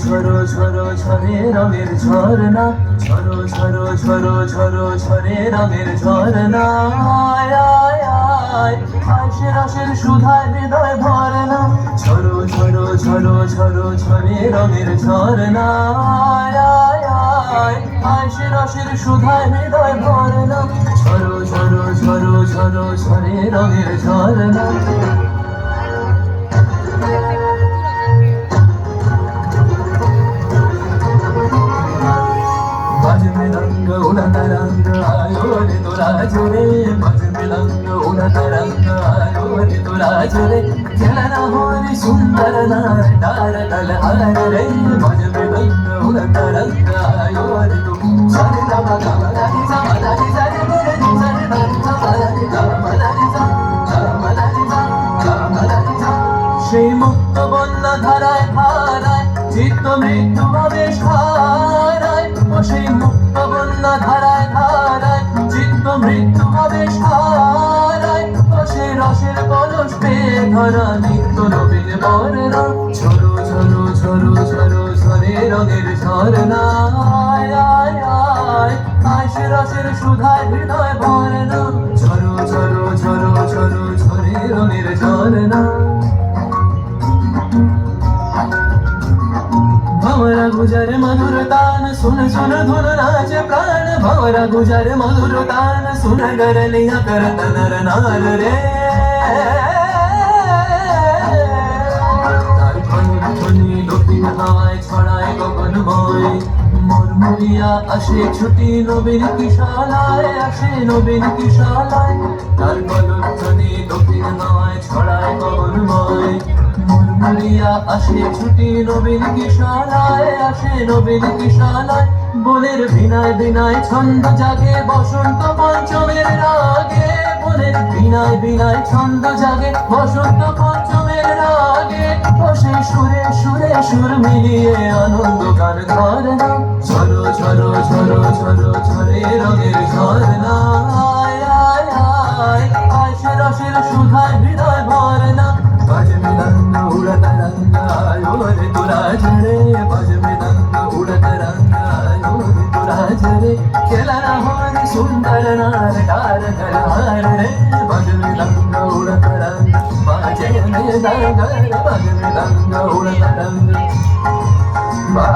ঝরো ঝরো ঝরে রঙের ঝরনা, ঝরো ঝরো ঝরো ঝরো ঝরে রঙের ঝরনা। আয় আয় আয় আশে রসের সুধায় হৃদয় ভরনা, ঝরো ঝরো ঝরো ঝরো ঝরে রঙের ঝরনা। আয় আয় আয় আশে রসের সুধায় হৃদয় ভরনা, ঝরো ঝরো ঝরো ঝরো ঝরে রঙের ঝরনা। उड़ता रंग आयो रे तोरा जोरे, बज मिलंग उड़ता रंग आयो रे तोरा जोरे। खेलना हो रे सुंदर नार डार तल हार रे, बज मिलंग उड़ता रंग आयो रे तू। सारे गामा गामा दादी सा दादी सा रे रे सारे दादी सा दादी गामा दादी सा गामा दादी सा गामा दादी सा। সেই মুক্ত বন্যা ধারায় ধারায় চিত্ত মৃত্যু আবেশ হারায়, ও সেই মুক্ত বন্যা ধারায় ধারায় চিত্ত মৃত্যু আবেশ হারায়, ও সেই রসের পরশ পেয়ে ধরা নিত্য নবীন বর্ণা। ঝরো ঝরো ঝরো ঝরো ঝরে রঙের ঝরনা। আয় আয় আয় আশে রসের সুধায় হৃদয় ভরনা, ঝরো ঝরো ঝরো ঝরো ঝরে রঙের ঝরনা। भंवरा गुजर मधुर तान सुन सुन धुन नाच प्राण, भंवरा गुजर मधुर तान सुन गर लिया करत नर नार रे। तार ध्वनि लोकिन हाय ছড়ায় গগনময়, মুরমুরিয়া আসে ছুটি নবীন কিশালায়, আসে নবীন কিশালায়। তার ধ্বনি লোকিন হায় ছড়ায় গগনময়, মুরমুরিয়া আসে ছুটি নবীন কিশালায়, আসে নবীন কিশালায়। বনের বিনায় বিনায় ছন্দ জাগে বসন্ত পঞ্চমের রাগে, বনের বিনায় বিনায় ছন্দ জাগে বসন্ত পঞ্চমের রাগে, বসে সুরে সুরে সুর মিলিয়ে আনন্দ গান ধরনা। ঝরো ঝরো ঝরো ঝরো ঝরে রঙের ঝরনা। আয় আয় আয় আশে রসের সুধায় হৃদয় ভরনা, बज मिलंग उड़ता रंग आयो रे तोरा झरे, बज मिलंग उड़ता रंग आयो रे तोरा झरे। खेलना हो रे सुंदर नार डार कर हार रे, बज मिलंग उड़ता रंग बाजे में दागर, बज मिलंग उड़ता रंग बा।